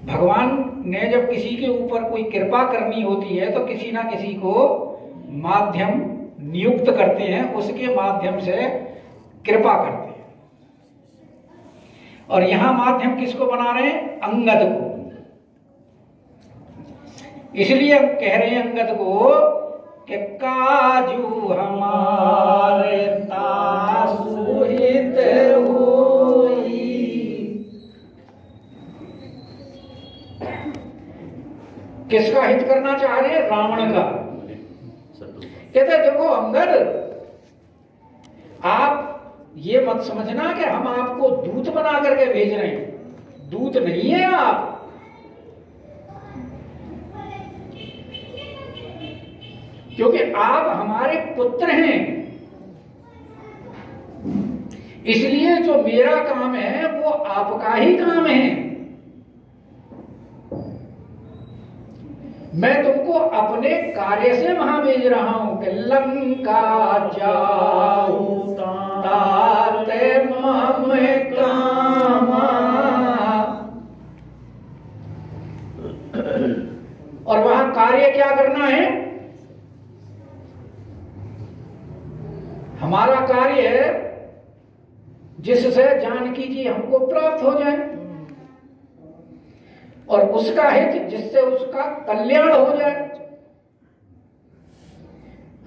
भगवान ने जब किसी के ऊपर कोई कृपा करनी होती है तो किसी ना किसी को माध्यम नियुक्त करते हैं, उसके माध्यम से कृपा करते हैं। और यहां माध्यम किसको बना रहे हैं? अंगद को। इसलिए हम कह रहे हैं अंगद को कि काजू हमारे तासु हित होई। किसका हित करना चाह रहे हैं? रावण का। कहते देखो अंगद, आप ये मत समझना कि हम आपको दूत बना करके भेज रहे हैं। दूत नहीं है आप, क्योंकि आप हमारे पुत्र हैं। इसलिए जो मेरा काम है वो आपका ही काम है। मैं तुमको अपने कार्य से वहां भेज रहा हूं कि लंका जाओ ताते मम कामा। और वहां कार्य क्या करना है? हमारा कार्य है जिससे जानकी जी हमको प्राप्त हो जाए, और उसका हित जिससे उसका कल्याण हो जाए।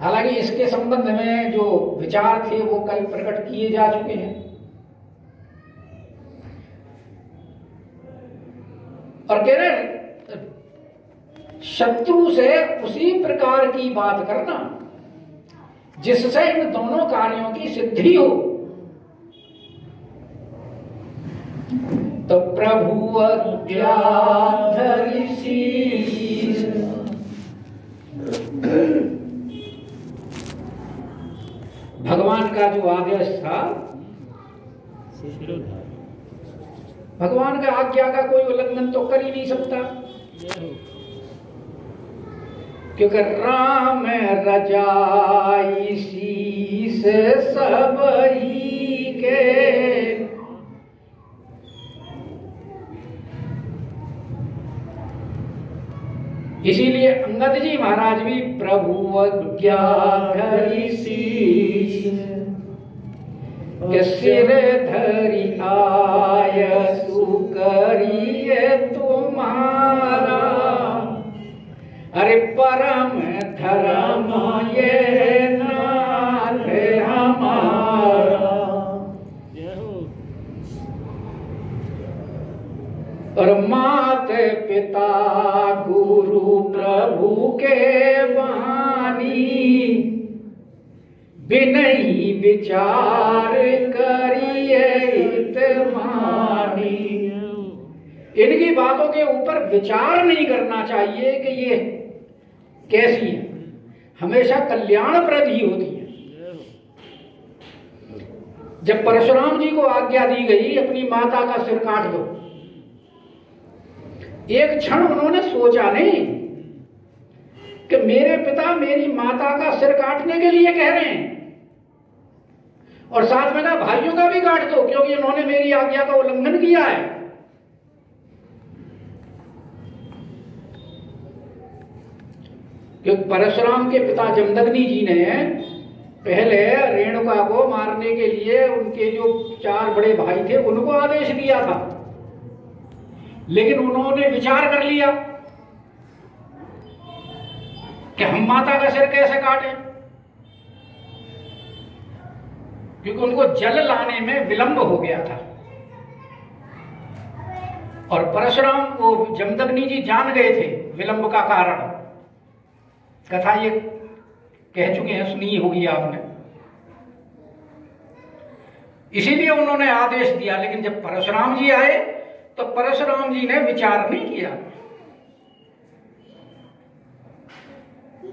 हालांकि इसके संबंध में जो विचार थे वो कल प्रकट किए जा चुके हैं। और कह रहे शत्रु से उसी प्रकार की बात करना जिससे इन दोनों कार्यों की सिद्धि हो। तो प्रभु अज्ञाधरि शीश, भगवान का जो आदेश था, भगवान का आज्ञा का कोई उल्लंघन तो कर ही नहीं सकता, क्योंकि राम रजाई शीस सब ही के। इसीलिए अंगद जी महाराज भी प्रभु अज्ञाधरि शीस के सिर धरि आय सुकरिए तुम्हारा। अरे परम धर्म ये नाथ हमारा। और मात पिता गुरु प्रभु के वाणी, बिनहि विचार करिए हित मानी। इनकी बातों के ऊपर विचार नहीं करना चाहिए कि ये कैसी है, हमेशा कल्याणप्रद ही होती है। जब परशुराम जी को आज्ञा दी गई अपनी माता का सिर काट दो, एक क्षण उन्होंने सोचा नहीं कि मेरे पिता मेरी माता का सिर काटने के लिए कह रहे हैं, और साथ में कहा भाइयों का भी काट दो क्योंकि उन्होंने मेरी आज्ञा का उल्लंघन किया है। क्योंकि परशुराम के पिता जमदग्नि जी ने पहले रेणुका को मारने के लिए उनके जो 4 बड़े भाई थे उनको आदेश दिया था, लेकिन उन्होंने विचार कर लिया कि हम माता का सिर कैसे काटें, क्योंकि उनको जल लाने में विलंब हो गया था। और परशुराम को जमदग्नि जी जान गए थे विलंब का कारण। कथा ये कह चुके हैं, सुनी होगी आपने। इसीलिए उन्होंने आदेश दिया, लेकिन जब परशुराम जी आए तो परशुराम जी ने विचार नहीं किया।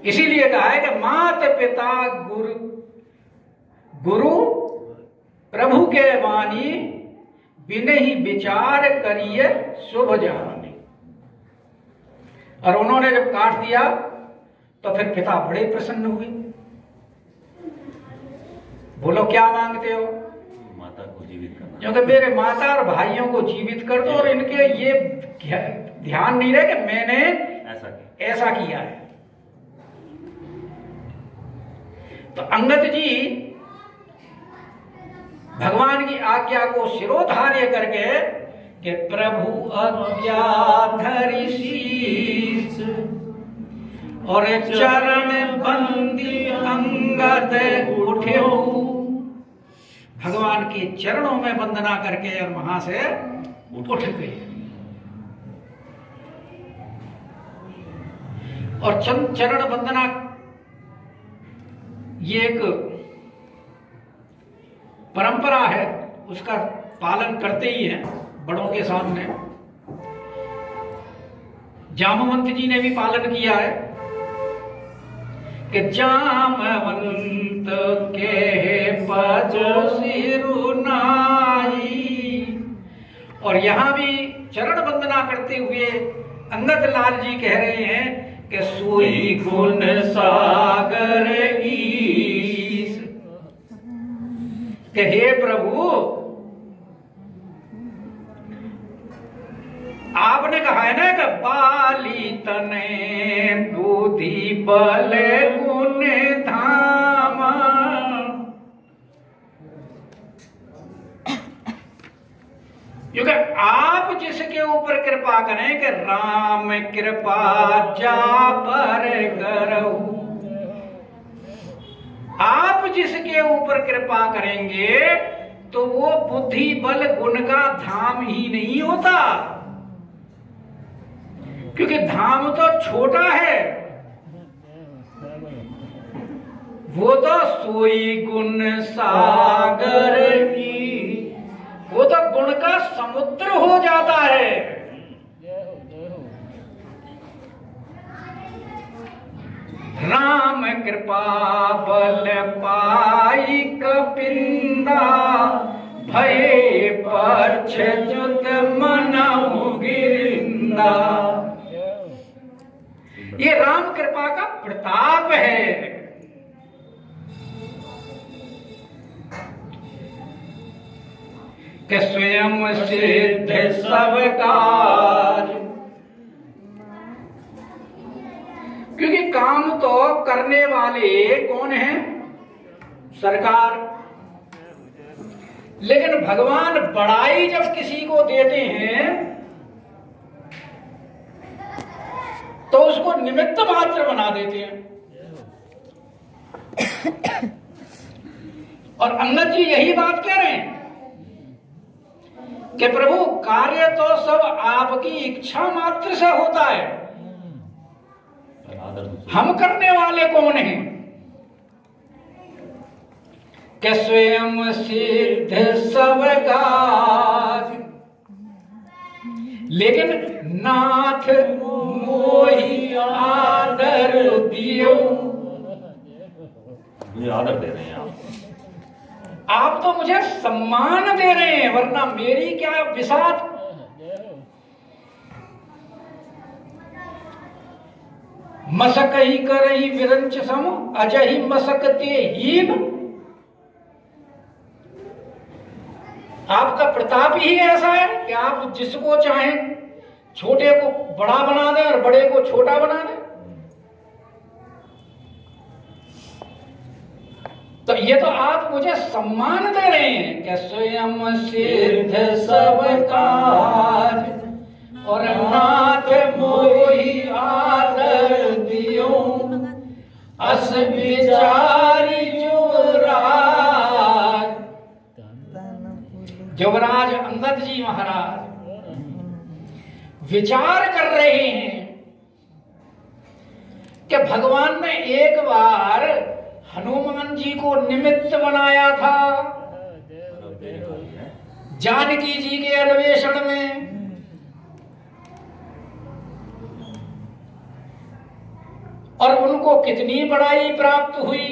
इसीलिए कहा है कि मात पिता गुरु प्रभु के वाणी, बिनहि विचार करिए शुभ जानी। और उन्होंने जब काट दिया तो फिर पिता बड़े प्रसन्न हुए। बोलो क्या मांगते हो? माता को जीवित करना। क्योंकि मेरे माता और भाइयों को जीवित कर दो और इनके ये ध्यान नहीं रहे कि मैंने ऐसा किया है। तो अंगद जी भगवान की आज्ञा को शिरोधार्य करके कि प्रभु आज्ञा धरि शीस और चरण बंदी अंगद उठ्यो, भगवान के चरणों में वंदना करके और वहां से उठ गए। और चरण वंदना ये एक परंपरा है, उसका पालन करते ही है बड़ों के सामने। जामवंत जी ने भी पालन किया है कि जामवंत के पद सिरुनाई। और यहां भी चरण वंदना करते हुए अंगद लाल जी कह रहे हैं कि सोई गुण सागर ईस, कि हे प्रभु आपने कहा है ना कि बाली तने बुद्धि बल गुण धाम, क्योंकि आप जिसके ऊपर कृपा करें कि राम कृपा जा पर करो, आप जिसके ऊपर कृपा करेंगे तो वो बुद्धि बल गुण का धाम ही नहीं होता, क्योंकि धाम तो छोटा है, वो तो सोई गुण सागर की, वो तो गुण का समुद्र हो जाता है। राम कृपा बल पाई कपिंदा, भय पर्छ जुत मनहु गिरिंदा। ये राम कृपा का प्रताप है। कि स्वयं सिद्ध सब कार्य, क्योंकि काम तो करने वाले कौन हैं? सरकार। लेकिन भगवान बड़ाई जब किसी को देते हैं तो उसको निमित्त मात्र बना देते हैं। और अंगद जी यही बात कह रहे हैं कि प्रभु कार्य तो सब आपकी इच्छा मात्र से होता है, हम करने वाले कौन हैं? कि स्वयं सिद्ध सब कार्य, लेकिन नाथ मोहि आदर दियो। मुझे आदर दे रहे हैं आप तो मुझे सम्मान दे रहे हैं, वरना मेरी क्या विसात। मसक ही करही विरंच सम अजहि मसकते हीन। आपका प्रताप ही ऐसा है कि आप जिसको चाहें छोटे को बड़ा बना दें और बड़े को छोटा बना दें। तो ये तो आप मुझे सम्मान दे रहे हैं कि स्वयं सिद्ध सब कार्य और नाथ मोहि आदर दियो। अस विचारी युवराज, युवराज अंगद जी महाराज विचार कर रहे हैं कि भगवान ने एक बार हनुमान जी को निमित्त बनाया था जानकी जी के अन्वेषण में, और उनको कितनी बड़ाई प्राप्त हुई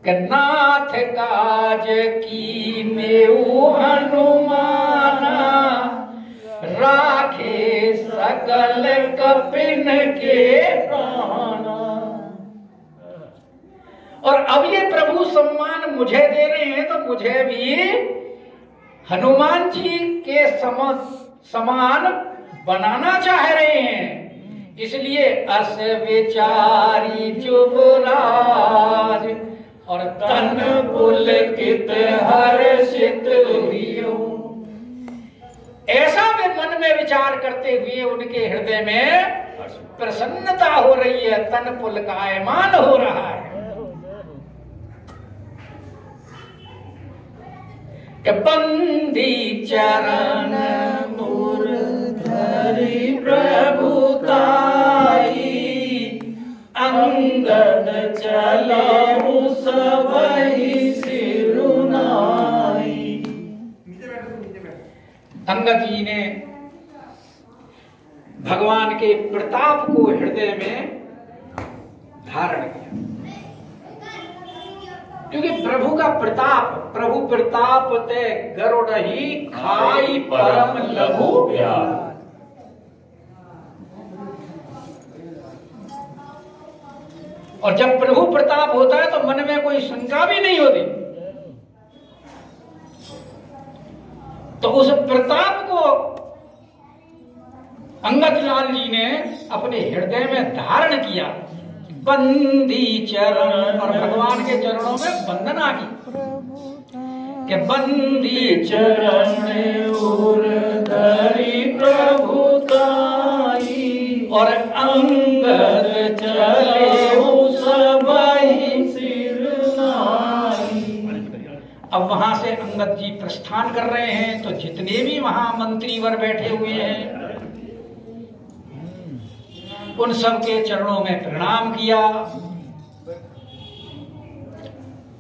कि नाथ काज की मेऊ हनुमाना, राखे सकल कपिन के प्राणा। और अब ये प्रभु सम्मान मुझे दे रहे हैं तो मुझे भी हनुमान जी के समान बनाना चाह रहे हैं। इसलिए अस विचारी जुबराज और तन पुलकित हर्षित हुइयो। ऐसा वे मन में विचार करते हुए उनके हृदय में प्रसन्नता हो रही है, तन पुलकायमान हो रहा है। कि बंदी चरण मूर धरि प्रभुताई, अंगद चलहु सबहि सिरुनाई। अंगद जी ने भगवान के प्रताप को हृदय में धारण किया, क्योंकि प्रभु का प्रताप, प्रभु प्रताप ते गरुड़ ही खाई परम लघु प्यार। और जब प्रभु प्रताप होता है तो मन में कोई शंका भी नहीं होती। तो उस प्रताप को अंगद लाल जी ने अपने हृदय में धारण किया। बंदी चरण, और भगवान के चरणों में वंदना की कि बंदी चरण उर धरि प्रभुताई, और अंगद चलेहु सबहि सिरनाई। अब वहां से अंगद जी प्रस्थान कर रहे हैं, तो जितने भी वहां मंत्रीवर बैठे हुए हैं उन सबके चरणों में प्रणाम किया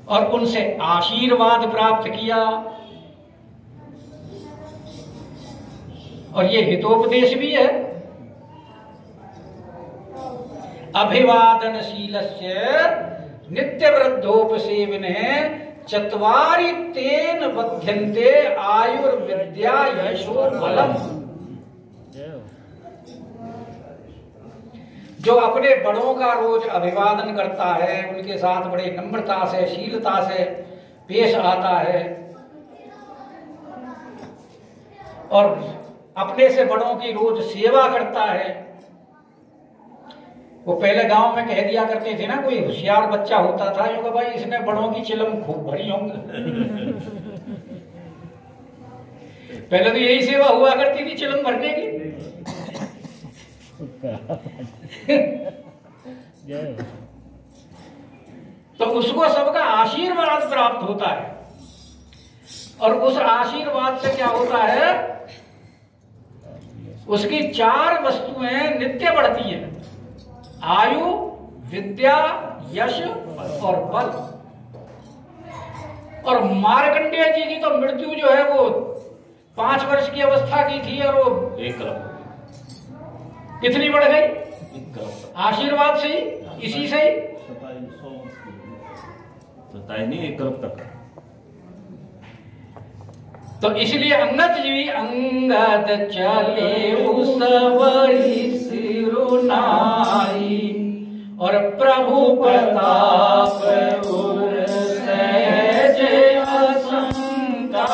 और उनसे आशीर्वाद प्राप्त किया। और ये हितोपदेश भी है, अभिवादनशीलस्य नित्य वृद्धोपसेविने चत्वारि तेन बध्यन्ते आयुर्विद्या यशो बलम। जो अपने बड़ों का रोज अभिवादन करता है, उनके साथ बड़े नम्रता से, शीलता से पेश आता है और अपने से बड़ों की रोज सेवा करता है। वो पहले गांव में कह दिया करते थे ना, कोई होशियार बच्चा होता था जो कि भाई इसने बड़ों की चिलम खूब भरी होंगे। पहले तो यही सेवा हुआ करती थी, चिलम भरने की। तो उसको सबका आशीर्वाद प्राप्त होता है, और उस आशीर्वाद से क्या होता है, उसकी 4 वस्तुएं नित्य बढ़ती हैं, आयु, विद्या, यश और बल। और मार्कंडेय जी की तो मृत्यु जो है वो 5 वर्ष की अवस्था की थी और वो 1 कलप कितनी बढ़ गई? आशीर्वाद से ही, इसी से ही। 1 कलप तक। तो इसलिए अंगद जी, अंगद चले सबहि सिरुनाई, और प्रभु प्रताप उर सहज असंका,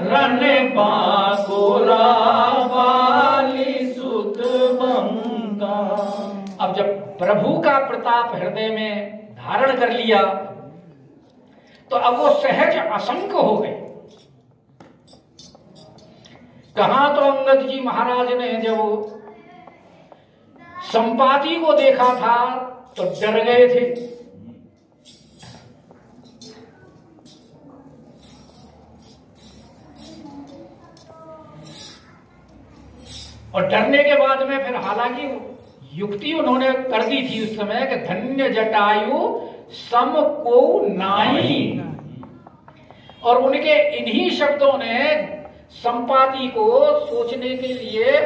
रन बाकुरा वाली सुत बंका। अब जब प्रभु का प्रताप हृदय में धारण कर लिया तो अब वो सहज असंक हो गए। कहां तो अंगद जी महाराज ने जब संपाति को देखा था तो डर गए थे, और डरने के बाद में फिर हालांकि युक्ति उन्होंने कर दी थी उस समय कि धन्य जटायु सम को नाई, और उनके इन्हीं शब्दों ने संपाति को सोचने के लिए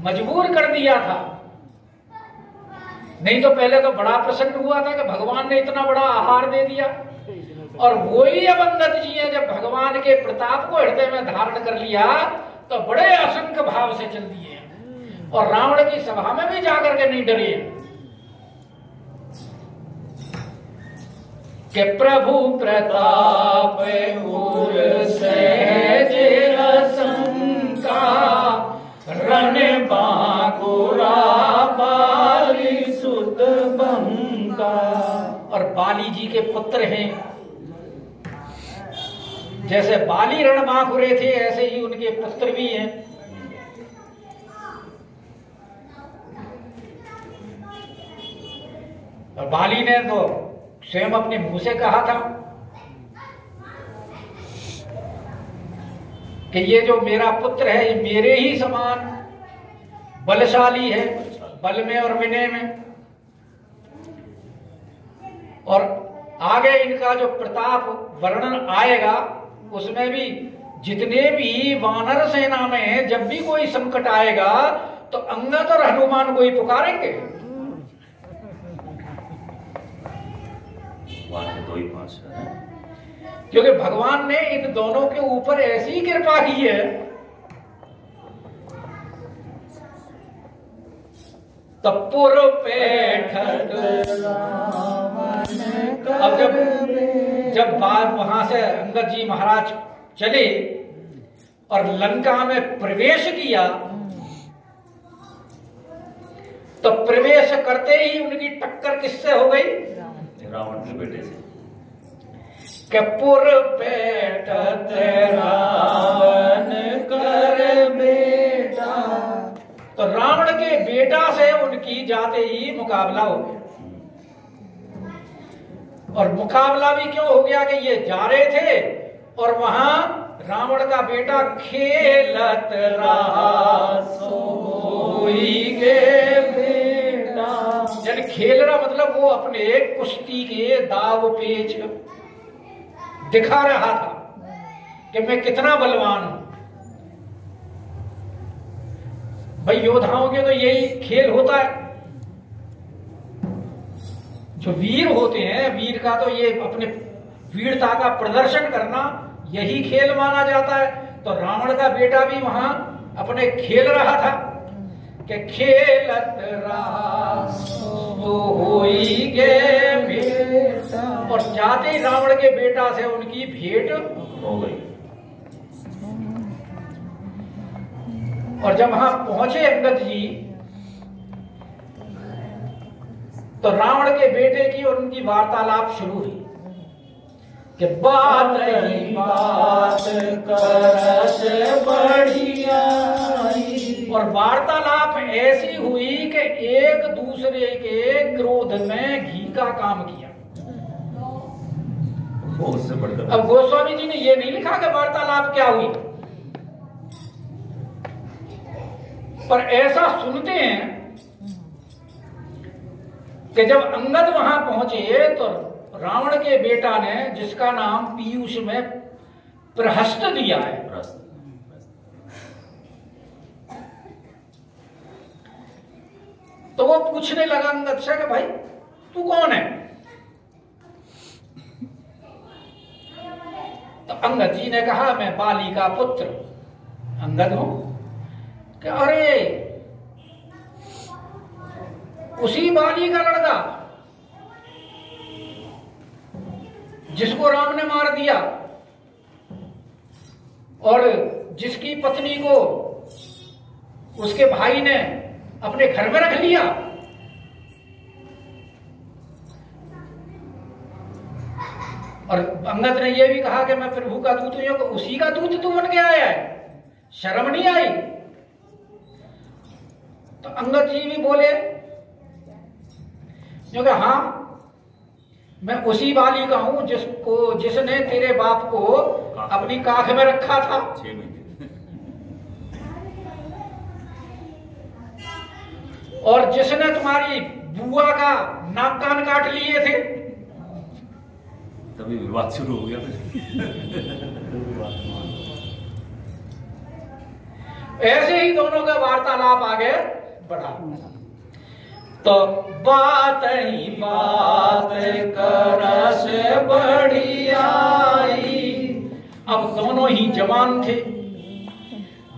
मजबूर कर दिया था। नहीं तो पहले तो बड़ा प्रसन्न हुआ था कि भगवान ने इतना बड़ा आहार दे दिया, और वही अब अंगद जी है जब भगवान के प्रताप को हृदय में धारण कर लिया तो बड़े असंख्य भाव से चल दिए, और रावण की सभा में भी जाकर के नहीं डरे। के प्रभु प्रताप उर सहज रसंका रण बांकुरा बाली सुत बंका। और बाली जी के पुत्र हैं, जैसे बाली रण बांकुरे थे ऐसे ही उनके पुत्र भी हैं। और बाली ने तो स्वयं अपने मुंह से कहा था कि ये जो मेरा पुत्र है ये मेरे ही समान बलशाली है, बल में और विनय में। और आगे इनका जो प्रताप वर्णन आएगा उसमें भी जितने भी वानर सेना में जब भी कोई संकट आएगा तो अंगद और हनुमान को ही पुकारेंगे। दो ही पांच है, क्योंकि भगवान ने इन दोनों के ऊपर ऐसी कृपा की है। तपुर पेठत अब जब वहां से अंगद जी महाराज चले और लंका में प्रवेश किया तो प्रवेश करते ही उनकी टक्कर किससे हो गई? रावण के बेटे से। कपूर पेठत रावण कर बेटा, तो रावण के बेटा से उनकी जाते ही मुकाबला हो गया। और मुकाबला भी क्यों हो गया कि ये जा रहे थे और वहां रावण का बेटा खेलत रहा सोई के बेटा। यानी खेल रहा मतलब वो अपने कुश्ती के दाव पेच दिखा रहा था कि मैं कितना बलवान हूं। भाई योद्धाओं के तो यही खेल होता है, जो वीर होते हैं वीर का तो ये अपने वीरता का प्रदर्शन करना यही खेल माना जाता है। तो रावण का बेटा भी वहां अपने खेल रहा था कि खेलत रहा सोई के बेटा। और जाते ही रावण के बेटा से उनकी भेंट हो गई। और जब वहां पहुंचे अंगद जी तो रावण के बेटे की और उनकी वार्तालाप शुरू हुई कि बात ही बात करस बढ़िया। और वार्तालाप ऐसी हुई कि एक दूसरे के क्रोध में घी का काम किया। उससे बढ़कर अब गोस्वामी जी ने यह नहीं लिखा कि वार्तालाप क्या हुई, पर ऐसा सुनते हैं कि जब अंगद वहां पहुंचे तो रावण के बेटा ने जिसका नाम पीयूष में प्रहस्त दिया है, तो वो पूछने लगा अंगद से कि भाई तू कौन है? तो अंगद जी ने कहा मैं बाली का पुत्र अंगद हूं। कि अरे उसी बाली का लड़का जिसको राम ने मार दिया और जिसकी पत्नी को उसके भाई ने अपने घर में रख लिया। और अंगद ने यह भी कहा कि मैं प्रभु का दूत हूं, उसी का दूत तू बन के आया है, शर्म नहीं आई? तो अंगद जी भी बोले क्योंकि हाँ मैं उसी बाली का हूं जिसने तेरे बाप को अपनी काख में रखा था। 6 महीने और जिसने तुम्हारी बुआ का नाक कान काट लिए थे। तभी विवाद शुरू हो गया। ऐसे ही दोनों का वार्तालाप आगे बढ़ा। तो बात ही बात करस बढ़िया। अब दोनों ही जवान थे,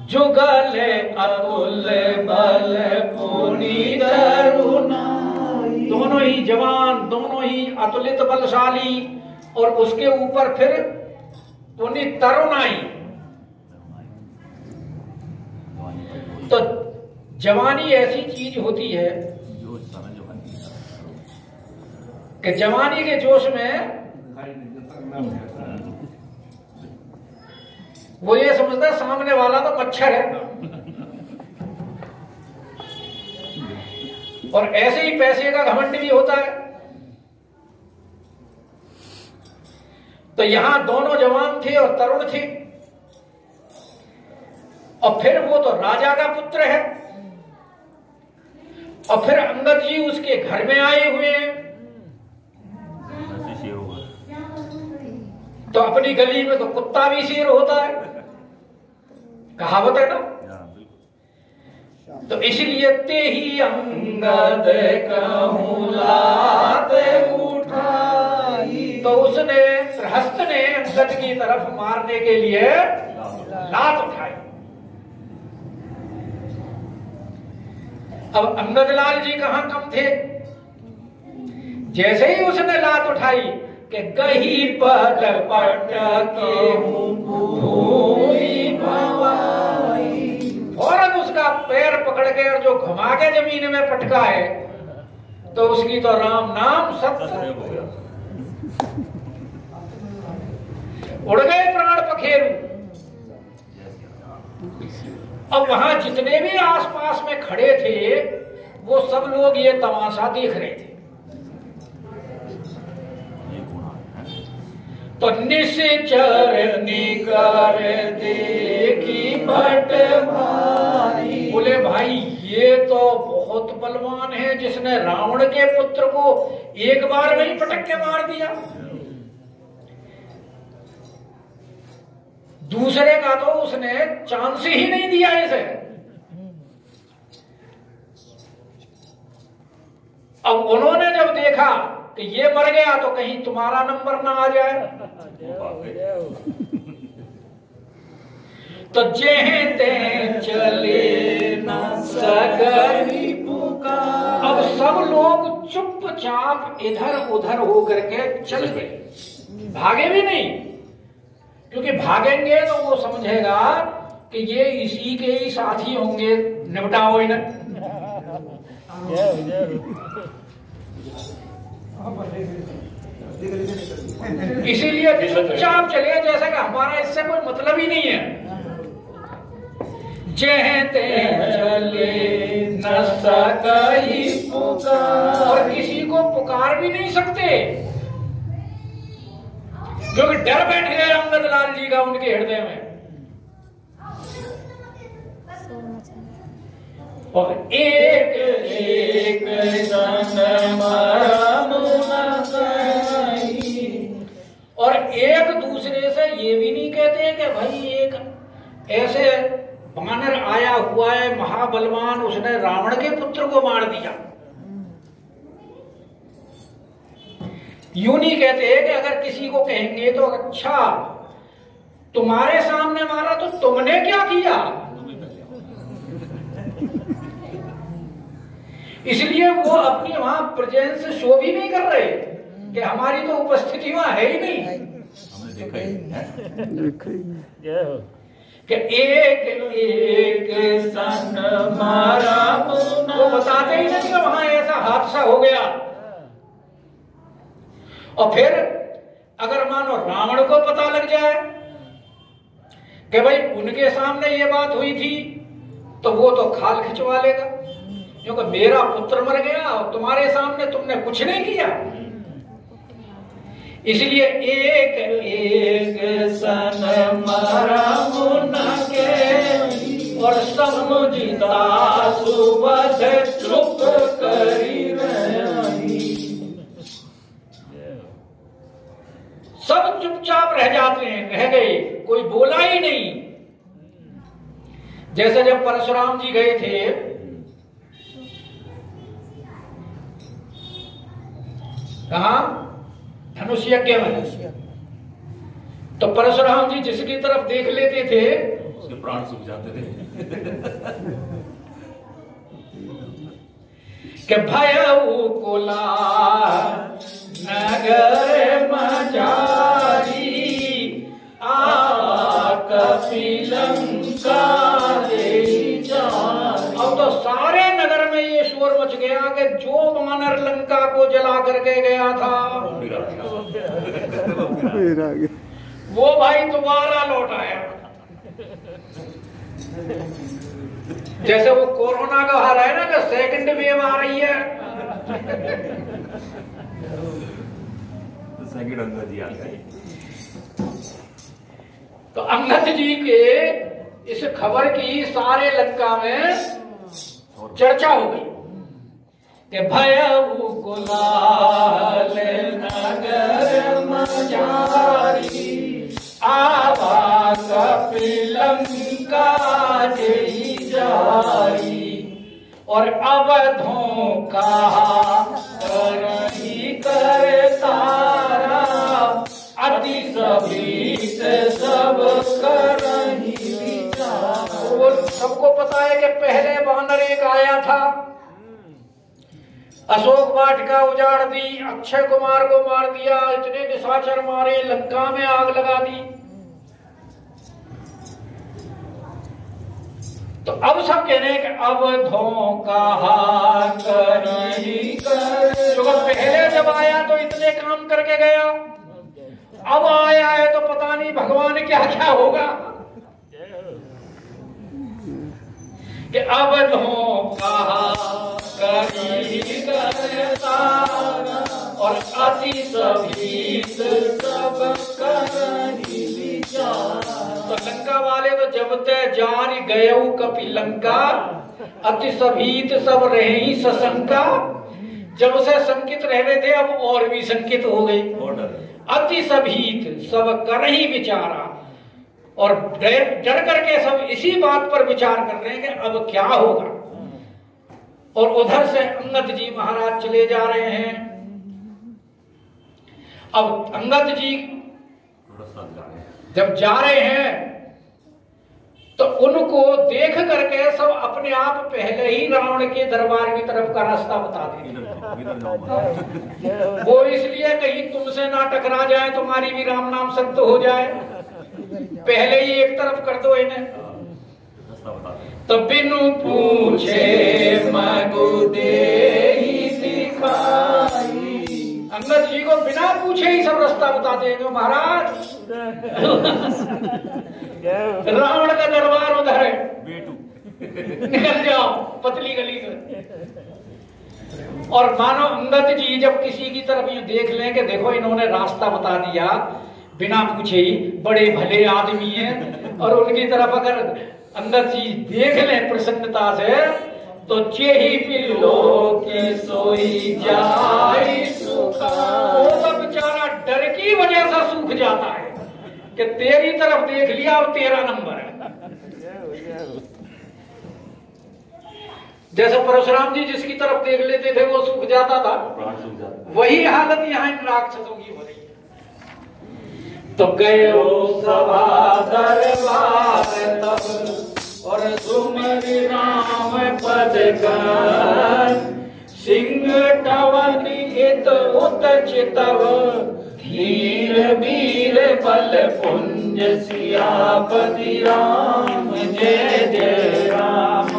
जुगल अतुल बल पुनि तरुणाई। दोनों ही जवान, दोनों ही अतुलित बलशाली और उसके ऊपर फिर पुनि तरुण आई। तो जवानी ऐसी चीज होती है कि जवानी के जोश में वो ये समझता है सामने वाला तो मच्छर है, और ऐसे ही पैसे का घमंड भी होता है। तो यहां दोनों जवान थे और तरुण थे, और फिर वो तो राजा का पुत्र है, और फिर अंगद जी उसके घर में आए हुए हैं। तो अपनी गली में तो कुत्ता भी शेर होता है, कहावत है ना। तो इसलिए ते ही अंगद कहूं लात उठाई, तो उसने प्रहस्त ने अंगद की तरफ मारने के लिए लात उठाई। अब अंगद लाल जी कहां कम थे, जैसे ही उसने लात उठाई कि कहीं पद पटके फौरन उसका पैर पकड़ के और जो घुमा के जमीन में पटका है, तो उसकी तो राम नाम सत्य उड़ गए प्राण पखेरु। अब वहां जितने भी आसपास में खड़े थे वो सब लोग ये तमाशा देख रहे थे। तो निश्चर निकर देखी भट भाई, बोले भाई ये तो बहुत बलवान है जिसने रावण के पुत्र को एक बार में ही पटक के मार दिया। दूसरे का तो उसने चांस ही नहीं दिया इसे। अब उन्होंने जब देखा कि ये मर गया तो कहीं तुम्हारा नंबर ना आ जाए, तो जेहते चले न सकरी पुकार। अब सब लोग चुपचाप इधर उधर होकर के चल गए, भागे भी नहीं, क्योंकि भागेंगे तो वो समझेगा कि ये इसी के ही साथी होंगे, निपटाओ इन्हें। इसीलिए चुपचाप चले, जैसा कि हमारा इससे कोई मतलब ही नहीं है। जहते चले न सकई पुकार, और किसी को पुकार भी नहीं सकते, क्योंकि डर बैठ गए अंगद लाल जी का उनके हृदय में। और एक एक और एक दूसरे से ये भी नहीं कहते कि भाई एक ऐसे बानर आया हुआ है महाबलवान, उसने रावण के पुत्र को मार दिया। यूं नहीं कहते कि अगर किसी को कहेंगे तो अच्छा तुम्हारे सामने मारा तो तुमने क्या किया। इसलिए वो अपनी वहां प्रेजेंस शो भी नहीं कर रहे कि हमारी तो उपस्थिति वहां है ही नहीं। कि एक एक सन मारा, वो बताते ही नहीं कि वहां ऐसा हादसा हो गया। और फिर अगर मानो रावण को पता लग जाए कि भाई उनके सामने ये बात हुई थी, तो वो तो खाल खिंचवा लेगा, क्योंकि मेरा पुत्र मर गया और तुम्हारे सामने तुमने कुछ नहीं किया। इसलिए एक एक सन मारा के और समुझता सुबह चुप करी रही। सब चुपचाप रह जाते हैं, रह गए, कोई बोला ही नहीं। जैसे जब परशुराम जी गए थे कहां, धनुष यज्ञ में, तो परशुराम जी जिसकी तरफ देख लेते थे उसके प्राण सूख जाते थे। कि भयऊ कुला नगर मजारी कपिलंका दे जारी। अब तो सारे नगर में ये शोर मच गया कि जो वानर लंका को जला करके गया था वो भाई दोबारा लौट आया। जैसे वो कोरोना का हाल है ना कि सेकंड वेव आ रही है। तो सेकंड अंगद जी आ गए। तो अंगद जी के इस खबर की सारे लंका में चर्चा हो गई कि भयऊ गुलाल नगर मजारी आवा कपिलंका जई जारी। और अवधों का करही कर तारा अति सभीत सब करही विचार। वो सबको पता है कि पहले वानर एक आया था, अशोक वाटिका उजाड़ दी, अक्षय कुमार को मार दिया, इतने निशाचर मारे, लंका में आग लगा दी। तो अब सब कह रहे हैं कि अवधों का करही कर। जो पहले जब आया तो इतने काम करके गया, अब आया है तो पता नहीं भगवान क्या क्या होगा। कि अवधों का करही कर तारा और अति सभीत सब करही विचार। तो लंका वाले तो जब ते जारी गयऊ कपिलंका अति सभीत सब रही सशंका। जब से शंकित रह रहे थे अब और भी शंकित हो गए। अति सभीत सब करही विचारा और डर करके सब इसी बात पर विचार कर रहे हैं कि अब क्या होगा। और उधर से अंगद जी महाराज चले जा रहे हैं। अब अंगद जी जब जा रहे हैं तो उनको देख करके सब अपने आप पहले ही रावण के दरबार की तरफ का रास्ता बता देंगे। वो इसलिए कहीं तुमसे ना टकरा जाए, तुम्हारी भी राम नाम सत्य हो जाए, पहले ही एक तरफ कर दो इन्हें। तो बिनु पूछे मगु देहि दिखाई। अंगद जी को बिना पूछे ही सब रास्ता बता देंगे महाराज। रावण का दरबार उधर है, निकल जाओ पतली गली से। और मानो अंगद जी जब किसी की तरफ ये देख लें कि देखो इन्होंने रास्ता बता दिया बिना पूछे ही, बड़े भले आदमी हैं, और उनकी तरफ अगर अंगद जी देख लें प्रसन्नता से तो चेही पिलो के सोई जाए सुखा। वो तो बेचारा डर की वजह से सूख जाता है कि तेरी तरफ देख लिया अब तेरा नंबर है। जैसे परशुराम जी जिसकी तरफ देख लेते थे वो सूख जाता था, वही हालत यहाँ इन राक्षसों की हो रही है। तो गयो सभा दरबार तब और सुमरि राम पद कर। सिंह टवन हित उत चितव धीर वीर बल पुंज सियापति राम जय जय।